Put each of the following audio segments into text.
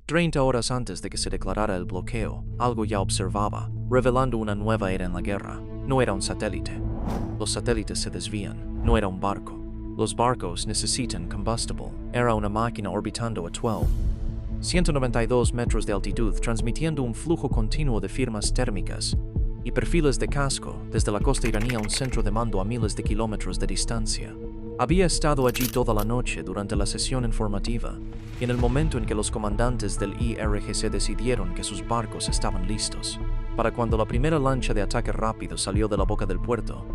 30 horas antes de que se declarara el bloqueo, algo ya observaba, revelando una nueva era en la guerra. No era un satélite. Los satélites se desvían. No era un barco. Los barcos necesitan combustible. Era una máquina orbitando a 192 metros de altitud, transmitiendo un flujo continuo de firmas térmicas y perfiles de casco desde la costa iraní a un centro de mando a miles de kilómetros de distancia. Había estado allí toda la noche durante la sesión informativa, y en el momento en que los comandantes del IRGC decidieron que sus barcos estaban listos, para cuando la primera lancha de ataque rápido salió de la boca del puerto,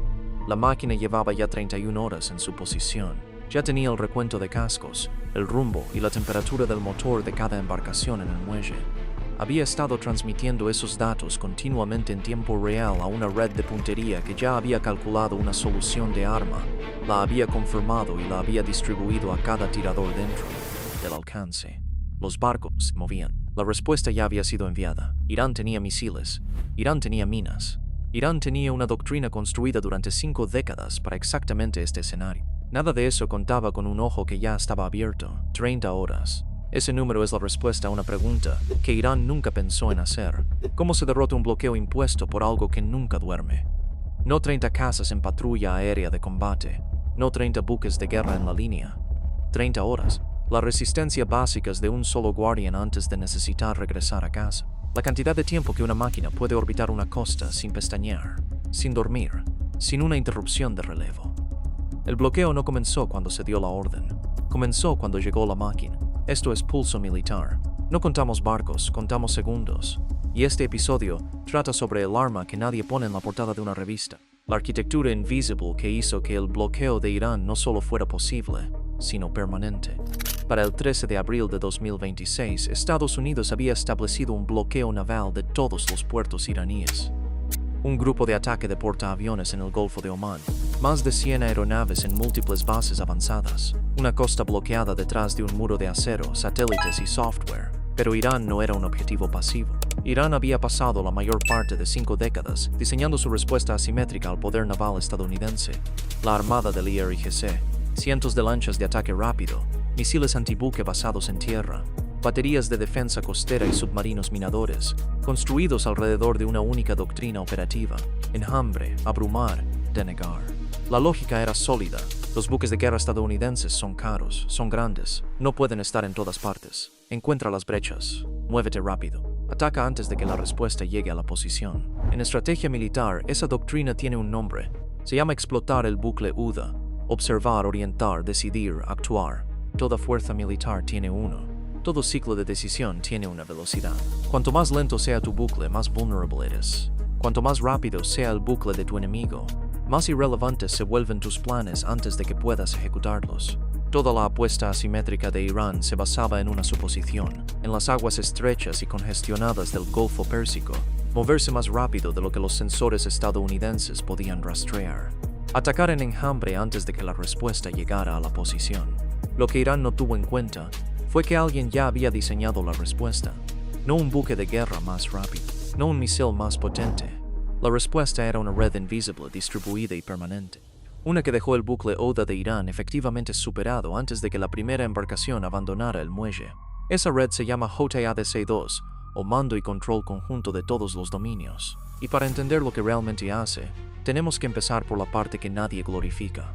la máquina llevaba ya 31 horas en su posición. Ya tenía el recuento de cascos, el rumbo y la temperatura del motor de cada embarcación en el muelle. Había estado transmitiendo esos datos continuamente en tiempo real a una red de puntería que ya había calculado una solución de arma, la había confirmado y la había distribuido a cada tirador dentro del alcance. Los barcos se movían. La respuesta ya había sido enviada. Irán tenía misiles. Irán tenía minas. Irán tenía una doctrina construida durante 5 décadas para exactamente este escenario. Nada de eso contaba con un ojo que ya estaba abierto. 30 horas. Ese número es la respuesta a una pregunta que Irán nunca pensó en hacer. ¿Cómo se derrota un bloqueo impuesto por algo que nunca duerme? No 30 cazas en patrulla aérea de combate. No 30 buques de guerra en la línea. 30 horas. La resistencia básica de un solo guardián antes de necesitar regresar a casa. La cantidad de tiempo que una máquina puede orbitar una costa sin pestañear, sin dormir, sin una interrupción de relevo. El bloqueo no comenzó cuando se dio la orden. Comenzó cuando llegó la máquina. Esto es pulso militar. No contamos barcos, contamos segundos. Y este episodio trata sobre el arma que nadie pone en la portada de una revista. La arquitectura invisible que hizo que el bloqueo de Irán no solo fuera posible, sino permanente. Para el 13 de abril de 2026, Estados Unidos había establecido un bloqueo naval de todos los puertos iraníes. Un grupo de ataque de portaaviones en el Golfo de Omán, más de 100 aeronaves en múltiples bases avanzadas, una costa bloqueada detrás de un muro de acero, satélites y software. Pero Irán no era un objetivo pasivo. Irán había pasado la mayor parte de 5 décadas diseñando su respuesta asimétrica al poder naval estadounidense. La armada del IRGC, cientos de lanchas de ataque rápido, misiles antibuque basados en tierra, baterías de defensa costera y submarinos minadores, construidos alrededor de una única doctrina operativa: enjambre, abrumar, denegar. La lógica era sólida. Los buques de guerra estadounidenses son caros, son grandes, no pueden estar en todas partes. Encuentra las brechas, muévete rápido, ataca antes de que la respuesta llegue a la posición. En estrategia militar, esa doctrina tiene un nombre. Se llama explotar el bucle UDA: observar, orientar, decidir, actuar. Toda fuerza militar tiene uno. Todo ciclo de decisión tiene una velocidad. Cuanto más lento sea tu bucle, más vulnerable eres. Cuanto más rápido sea el bucle de tu enemigo, más irrelevantes se vuelven tus planes antes de que puedas ejecutarlos. Toda la apuesta asimétrica de Irán se basaba en una suposición: en las aguas estrechas y congestionadas del Golfo Pérsico, moverse más rápido de lo que los sensores estadounidenses podían rastrear. Atacar en enjambre antes de que la respuesta llegara a la posición. Lo que Irán no tuvo en cuenta fue que alguien ya había diseñado la respuesta. No un buque de guerra más rápido, no un misil más potente. La respuesta era una red invisible, distribuida y permanente. Una que dejó el bucle ODA de Irán efectivamente superado antes de que la primera embarcación abandonara el muelle. Esa red se llama JADC-2, o Mando y Control Conjunto de Todos los Dominios. Y para entender lo que realmente hace, tenemos que empezar por la parte que nadie glorifica.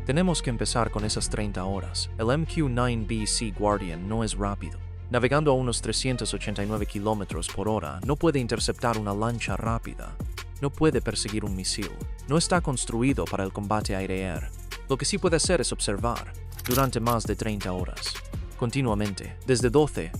Tenemos que empezar con esas 30 horas. El MQ-9B Sea Guardian no es rápido. Navegando a unos 389 kilómetros por hora, no puede interceptar una lancha rápida. No puede perseguir un misil. No está construido para el combate aéreo. Lo que sí puede hacer es observar, durante más de 30 horas. Continuamente, desde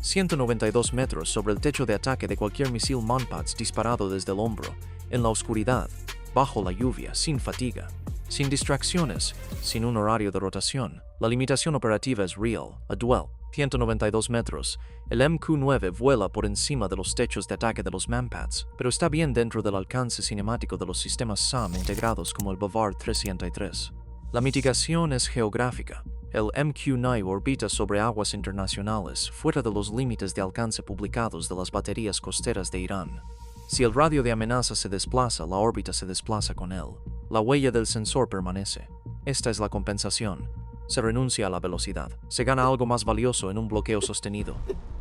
192 metros sobre el techo de ataque de cualquier misil Monpads disparado desde el hombro, en la oscuridad, bajo la lluvia, sin fatiga. Sin distracciones, sin un horario de rotación. La limitación operativa es real, a duel. 192 metros. El MQ-9 vuela por encima de los techos de ataque de los Manpads, pero está bien dentro del alcance cinemático de los sistemas SAM integrados como el Bavard 303. La mitigación es geográfica. El MQ-9 orbita sobre aguas internacionales, fuera de los límites de alcance publicados de las baterías costeras de Irán. Si el radio de amenaza se desplaza, la órbita se desplaza con él. La huella del sensor permanece. Esta es la compensación. Se renuncia a la velocidad. Se gana algo más valioso en un bloqueo sostenido: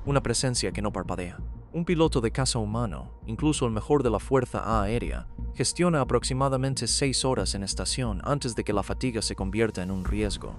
una presencia que no parpadea. Un piloto de caza humano, incluso el mejor de la fuerza aérea, gestiona aproximadamente 6 horas en estación antes de que la fatiga se convierta en un riesgo.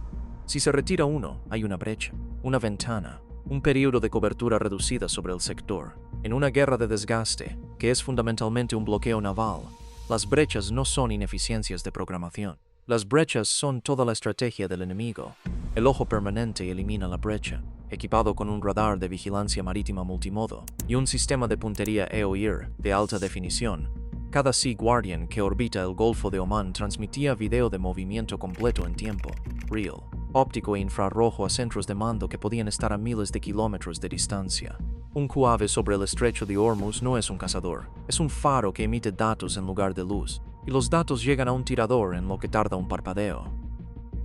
Si se retira uno, hay una brecha, una ventana, un periodo de cobertura reducida sobre el sector. En una guerra de desgaste, que es fundamentalmente un bloqueo naval, las brechas no son ineficiencias de programación. Las brechas son toda la estrategia del enemigo. El ojo permanente elimina la brecha, equipado con un radar de vigilancia marítima multimodo y un sistema de puntería EOIR de alta definición. Cada Sea Guardian que orbita el Golfo de Omán transmitía video de movimiento completo en tiempo real, óptico e infrarrojo a centros de mando que podían estar a miles de kilómetros de distancia. Un QAV sobre el estrecho de Hormuz no es un cazador, es un faro que emite datos en lugar de luz, y los datos llegan a un tirador en lo que tarda un parpadeo.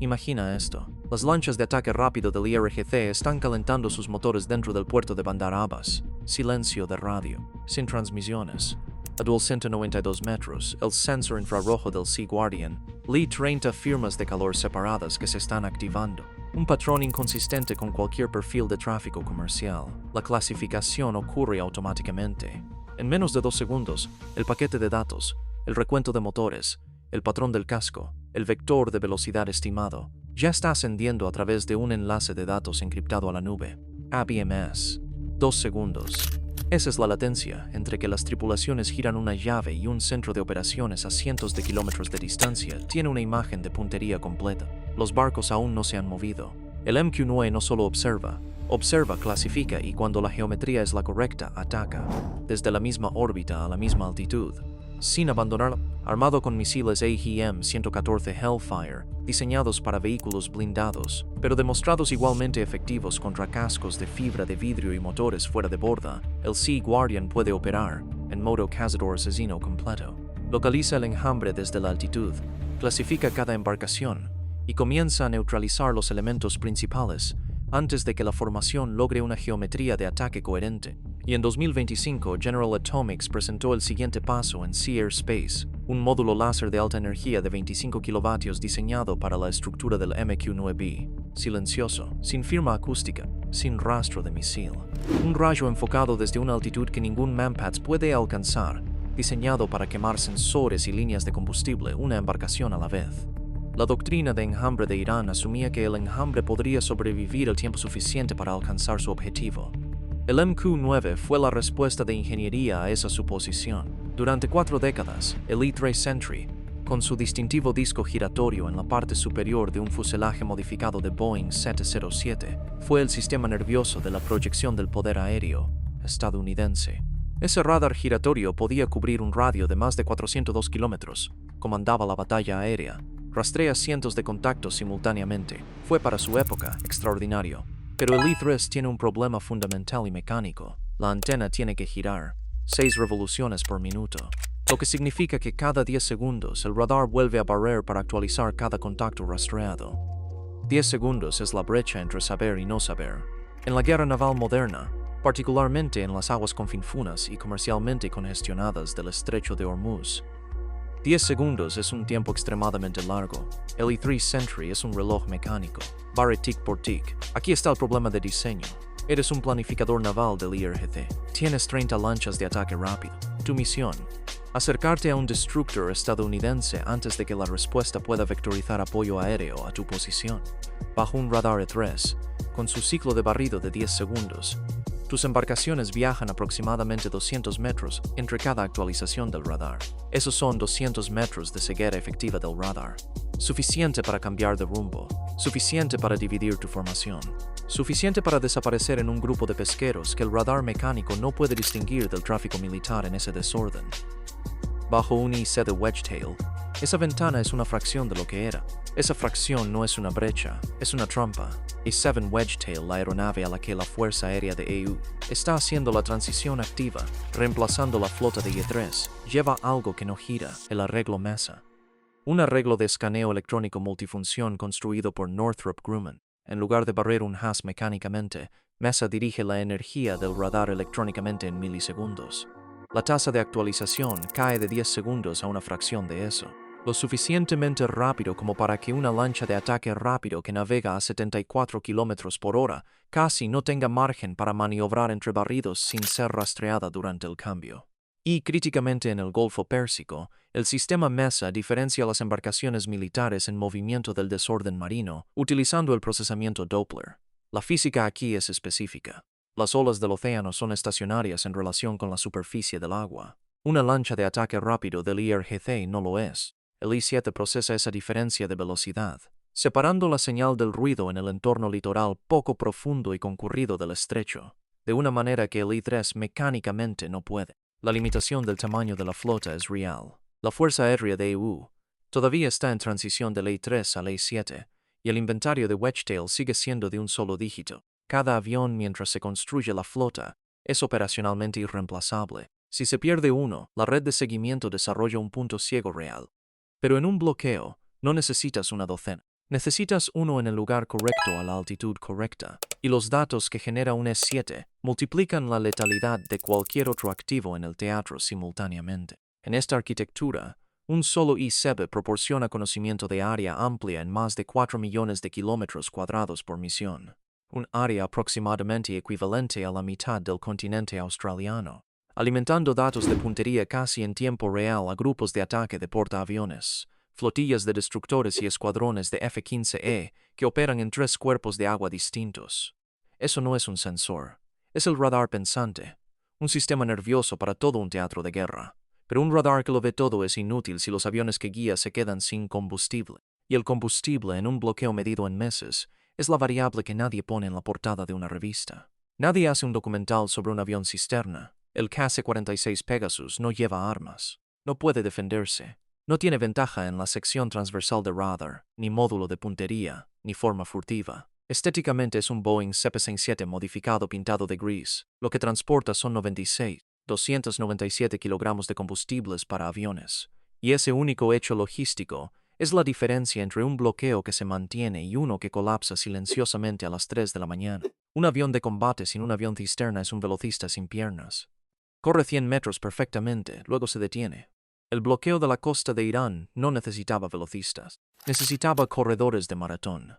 Imagina esto. Las lanchas de ataque rápido del IRGC están calentando sus motores dentro del puerto de Bandar Abbas. Silencio de radio, sin transmisiones. A 292 metros, el sensor infrarrojo del Sea Guardian lee 30 firmas de calor separadas que se están activando. Un patrón inconsistente con cualquier perfil de tráfico comercial. La clasificación ocurre automáticamente. En menos de 2 segundos, el paquete de datos, el recuento de motores, el patrón del casco, el vector de velocidad estimado, ya está ascendiendo a través de un enlace de datos encriptado a la nube. ABMS. 2 segundos. Esa es la latencia entre que las tripulaciones giran una llave y un centro de operaciones a cientos de kilómetros de distancia tiene una imagen de puntería completa. Los barcos aún no se han movido. El MQ-9 no solo observa, clasifica y cuando la geometría es la correcta, ataca, desde la misma órbita a la misma altitud, sin abandonar, armado con misiles AGM-114 Hellfire, diseñados para vehículos blindados, pero demostrados igualmente efectivos contra cascos de fibra de vidrio y motores fuera de borda. El Sea Guardian puede operar en modo cazador asesino completo. Localiza el enjambre desde la altitud, clasifica cada embarcación y comienza a neutralizar los elementos principales antes de que la formación logre una geometría de ataque coherente. Y en 2025, General Atomics presentó el siguiente paso en Sea Air Space, un módulo láser de alta energía de 25 kilovatios diseñado para la estructura del MQ-9B. Silencioso, sin firma acústica, sin rastro de misil. Un rayo enfocado desde una altitud que ningún Manpads puede alcanzar, diseñado para quemar sensores y líneas de combustible una embarcación a la vez. La doctrina de enjambre de Irán asumía que el enjambre podría sobrevivir el tiempo suficiente para alcanzar su objetivo. El MQ-9 fue la respuesta de ingeniería a esa suposición. Durante 4 décadas, el E-3 Sentry, con su distintivo disco giratorio en la parte superior de un fuselaje modificado de Boeing 707, fue el sistema nervioso de la proyección del poder aéreo estadounidense. Ese radar giratorio podía cubrir un radio de más de 402 kilómetros, comandaba la batalla aérea, rastrea cientos de contactos simultáneamente. Fue para su época extraordinario. Pero el E-3 tiene un problema fundamental y mecánico. La antena tiene que girar 6 revoluciones por minuto, lo que significa que cada 10 segundos el radar vuelve a barrer para actualizar cada contacto rastreado. 10 segundos es la brecha entre saber y no saber. En la guerra naval moderna, particularmente en las aguas confinfunas y comercialmente congestionadas del estrecho de Hormuz, 10 segundos es un tiempo extremadamente largo. El E-3 Sentry es un reloj mecánico. Barre tic por tic. Aquí está el problema de diseño. Eres un planificador naval del IRGC. Tienes 30 lanchas de ataque rápido. Tu misión: acercarte a un destructor estadounidense antes de que la respuesta pueda vectorizar apoyo aéreo a tu posición. Bajo un radar E3, con su ciclo de barrido de 10 segundos, tus embarcaciones viajan aproximadamente 200 metros entre cada actualización del radar. Esos son 200 metros de ceguera efectiva del radar. Suficiente para cambiar de rumbo. Suficiente para dividir tu formación. Suficiente para desaparecer en un grupo de pesqueros que el radar mecánico no puede distinguir del tráfico militar en ese desorden. Bajo un IC de Wedgetail, esa ventana es una fracción de lo que era. Esa fracción no es una brecha, es una trampa. E-7 Wedgetail, la aeronave a la que la Fuerza Aérea de EU está haciendo la transición activa, reemplazando la flota de E-3, lleva algo que no gira, el arreglo MESA. Un arreglo de escaneo electrónico multifunción construido por Northrop Grumman. En lugar de barrer un haz mecánicamente, MESA dirige la energía del radar electrónicamente en milisegundos. La tasa de actualización cae de 10 segundos a una fracción de eso. lo suficientemente rápido como para que una lancha de ataque rápido que navega a 74 km por hora casi no tenga margen para maniobrar entre barridos sin ser rastreada durante el cambio. Y críticamente en el Golfo Pérsico, el sistema MESA diferencia las embarcaciones militares en movimiento del desorden marino utilizando el procesamiento Doppler. La física aquí es específica. Las olas del océano son estacionarias en relación con la superficie del agua. Una lancha de ataque rápido del IRGC no lo es. El I-7 procesa esa diferencia de velocidad, separando la señal del ruido en el entorno litoral poco profundo y concurrido del estrecho, de una manera que el I-3 mecánicamente no puede. La limitación del tamaño de la flota es real. La Fuerza Aérea de EU todavía está en transición del I-3 al I-7, y el inventario de Wedgetail sigue siendo de un solo dígito. Cada avión mientras se construye la flota es operacionalmente irreemplazable. Si se pierde uno, la red de seguimiento desarrolla un punto ciego real. Pero en un bloqueo, no necesitas una docena. Necesitas uno en el lugar correcto a la altitud correcta, y los datos que genera un S7 multiplican la letalidad de cualquier otro activo en el teatro simultáneamente. En esta arquitectura, un solo I-7 proporciona conocimiento de área amplia en más de 4 millones de kilómetros cuadrados por misión, un área aproximadamente equivalente a la mitad del continente australiano, alimentando datos de puntería casi en tiempo real a grupos de ataque de portaaviones, flotillas de destructores y escuadrones de F-15E que operan en 3 cuerpos de agua distintos. Eso no es un sensor, es el radar pensante, un sistema nervioso para todo un teatro de guerra. Pero un radar que lo ve todo es inútil si los aviones que guía se quedan sin combustible. Y el combustible en un bloqueo medido en meses es la variable que nadie pone en la portada de una revista. Nadie hace un documental sobre un avión cisterna. El KC-46 Pegasus no lleva armas, no puede defenderse, no tiene ventaja en la sección transversal de radar, ni módulo de puntería, ni forma furtiva. Estéticamente es un Boeing 767 modificado pintado de gris. Lo que transporta son 297 kilogramos de combustibles para aviones. Y ese único hecho logístico es la diferencia entre un bloqueo que se mantiene y uno que colapsa silenciosamente a las 3 de la mañana. Un avión de combate sin un avión cisterna es un velocista sin piernas. Corre 100 metros perfectamente, luego se detiene. El bloqueo de la costa de Irán no necesitaba velocistas, necesitaba corredores de maratón.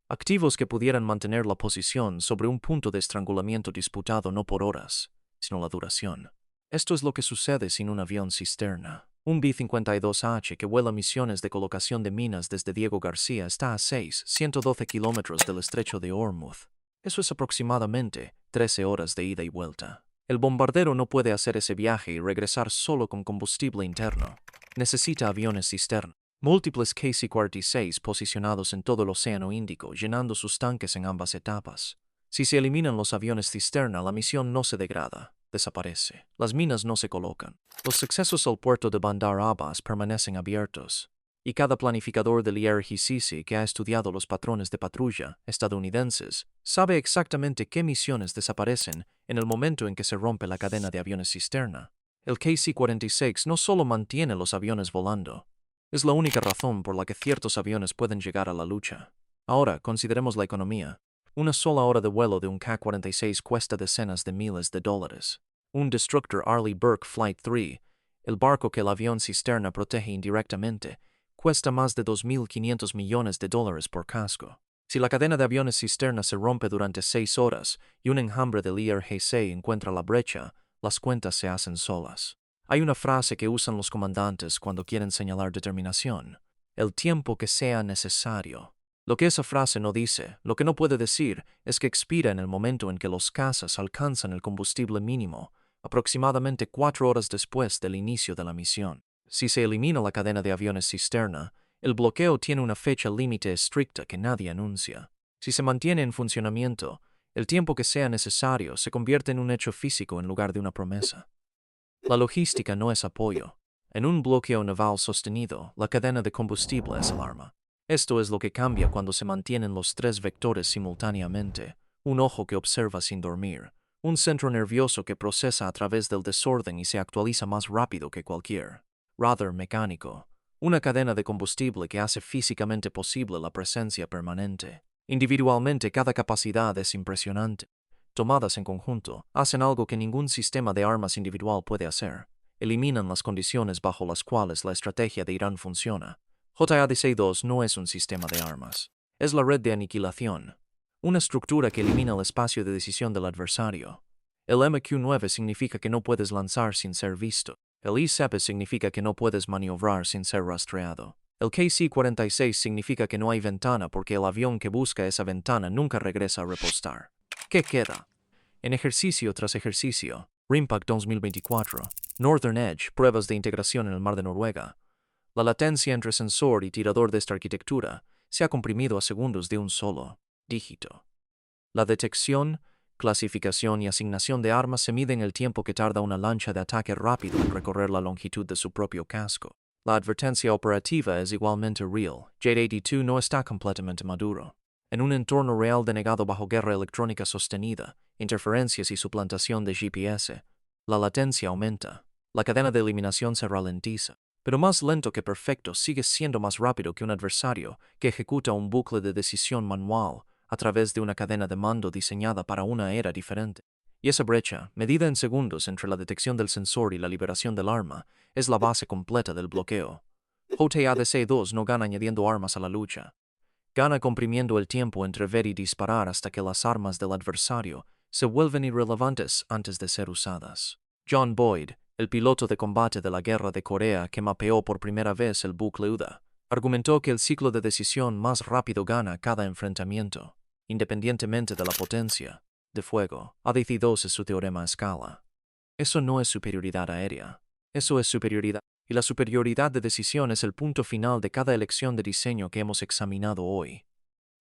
Activos que pudieran mantener la posición sobre un punto de estrangulamiento disputado no por horas, sino la duración. Esto es lo que sucede sin un avión cisterna. Un B-52H que vuela misiones de colocación de minas desde Diego García está a 112 kilómetros del estrecho de Hormuz. Eso es aproximadamente 13 horas de ida y vuelta. El bombardero no puede hacer ese viaje y regresar solo con combustible interno. Necesita aviones cisterna. Múltiples KC-46 posicionados en todo el Océano Índico, llenando sus tanques en ambas etapas. Si se eliminan los aviones cisterna, la misión no se degrada, desaparece. Las minas no se colocan. Los accesos al puerto de Bandar Abbas permanecen abiertos. Y cada planificador del IRGC que ha estudiado los patrones de patrulla estadounidenses sabe exactamente qué misiones desaparecen en el momento en que se rompe la cadena de aviones cisterna. El KC-46 no solo mantiene los aviones volando, es la única razón por la que ciertos aviones pueden llegar a la lucha. Ahora, consideremos la economía. Una sola hora de vuelo de un K-46 cuesta decenas de miles de dólares. Un Destructor Arleigh Burke Flight 3, el barco que el avión cisterna protege indirectamente, cuesta más de $2.500 millones por casco. Si la cadena de aviones cisterna se rompe durante 6 horas y un enjambre del IRGC encuentra la brecha, las cuentas se hacen solas. Hay una frase que usan los comandantes cuando quieren señalar determinación: el tiempo que sea necesario. Lo que esa frase no dice, lo que no puede decir, es que expira en el momento en que los cazas alcanzan el combustible mínimo, aproximadamente 4 horas después del inicio de la misión. Si se elimina la cadena de aviones cisterna, el bloqueo tiene una fecha límite estricta que nadie anuncia. Si se mantiene en funcionamiento, el tiempo que sea necesario se convierte en un hecho físico en lugar de una promesa. La logística no es apoyo. En un bloqueo naval sostenido, la cadena de combustible es el arma. Esto es lo que cambia cuando se mantienen los 3 vectores simultáneamente: un ojo que observa sin dormir, un centro nervioso que procesa a través del desorden y se actualiza más rápido que cualquier radar mecánico, una cadena de combustible que hace físicamente posible la presencia permanente. Individualmente, cada capacidad es impresionante. Tomadas en conjunto, hacen algo que ningún sistema de armas individual puede hacer. eliminan las condiciones bajo las cuales la estrategia de Irán funciona. JADC-2 no es un sistema de armas. Es la red de aniquilación, una estructura que elimina el espacio de decisión del adversario. El MQ-9 significa que no puedes lanzar sin ser visto. El ICEP significa que no puedes maniobrar sin ser rastreado. El KC-46 significa que no hay ventana porque el avión que busca esa ventana nunca regresa a repostar. ¿Qué queda? En ejercicio tras ejercicio, RIMPAC 2024, Northern Edge, pruebas de integración en el Mar de Noruega. La latencia entre sensor y tirador de esta arquitectura se ha comprimido a segundos de un solo dígito. La detección, clasificación y asignación de armas se mide en el tiempo que tarda una lancha de ataque rápido en recorrer la longitud de su propio casco. La advertencia operativa es igualmente real. JAD-2 no está completamente maduro. En un entorno real denegado bajo guerra electrónica sostenida, interferencias y suplantación de GPS, la latencia aumenta. La cadena de eliminación se ralentiza. Pero más lento que perfecto, sigue siendo más rápido que un adversario que ejecuta un bucle de decisión manual a través de una cadena de mando diseñada para una era diferente. Y esa brecha, medida en segundos entre la detección del sensor y la liberación del arma, es la base completa del bloqueo. JADC-2 no gana añadiendo armas a la lucha. Gana comprimiendo el tiempo entre ver y disparar hasta que las armas del adversario se vuelven irrelevantes antes de ser usadas. John Boyd, el piloto de combate de la Guerra de Corea que mapeó por primera vez el bucle UDA, argumentó que el ciclo de decisión más rápido gana cada enfrentamiento, independientemente de la potencia de fuego. ADC-2 es su teorema a escala. Eso no es superioridad aérea. Eso es superioridad. Y la superioridad de decisión es el punto final de cada elección de diseño que hemos examinado hoy.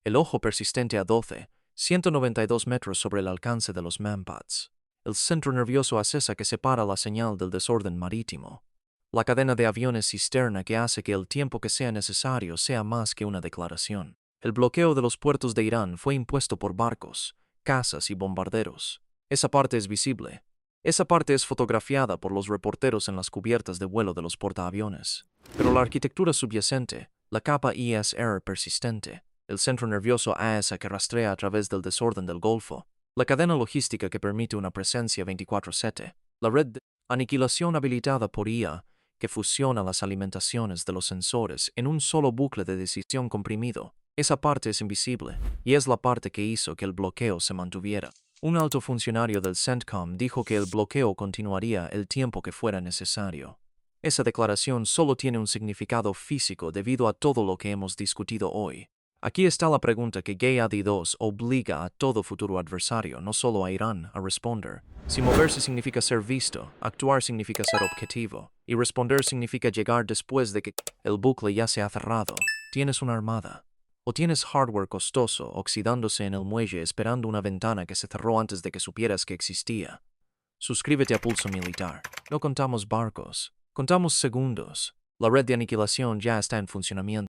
El ojo persistente a 12, 192 metros sobre el alcance de los manpads. El centro nervioso acesa que separa la señal del desorden marítimo. La cadena de aviones cisterna que hace que el tiempo que sea necesario sea más que una declaración. El bloqueo de los puertos de Irán fue impuesto por barcos, cazas y bombarderos. Esa parte es visible. Esa parte es fotografiada por los reporteros en las cubiertas de vuelo de los portaaviones. Pero la arquitectura subyacente, la capa ISR persistente, el centro nervioso AESA que rastrea a través del desorden del Golfo, la cadena logística que permite una presencia 24/7, la red de aniquilación habilitada por IA que fusiona las alimentaciones de los sensores en un solo bucle de decisión comprimido, esa parte es invisible y es la parte que hizo que el bloqueo se mantuviera. Un alto funcionario del CENTCOM dijo que el bloqueo continuaría el tiempo que fuera necesario. Esa declaración solo tiene un significado físico debido a todo lo que hemos discutido hoy. Aquí está la pregunta que JAD-2 obliga a todo futuro adversario, no solo a Irán, a responder. Si moverse significa ser visto, actuar significa ser objetivo, y responder significa llegar después de que el bucle ya se ha cerrado, tienes una armada. O tienes hardware costoso oxidándose en el muelle esperando una ventana que se cerró antes de que supieras que existía. Suscríbete a Pulso Militar. No contamos barcos, contamos segundos. La red de aniquilación ya está en funcionamiento.